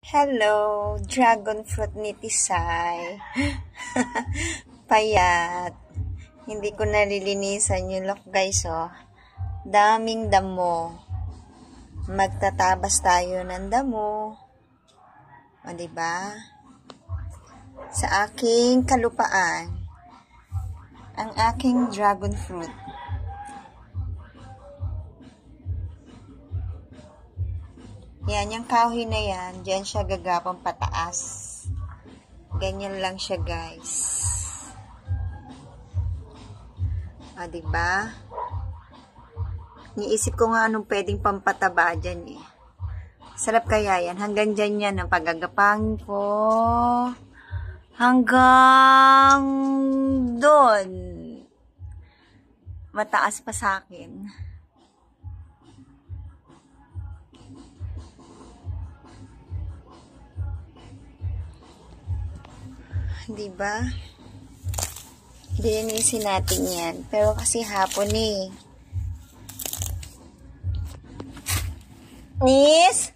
Hello, dragon fruit ni Tisay. Payat. Hindi ko nalilinisan yung look, guys, oh. Daming damo. Magtatabas tayo ng damo. O, diba? Sa aking kalupaan, ang aking dragon fruit. Yan, yung kahoy na yan, dyan siya gagapang pataas. Ganyan lang siya, guys. O, diba? Niisip ko nga anong pwedeng pampataba dyan eh. Sarap kaya yan. Hanggang dyan yan ang paggagapang ko. Hanggang doon. Mataas pa sa akin. Diba? Linisin natin yan. Pero kasi hapon eh. Nis?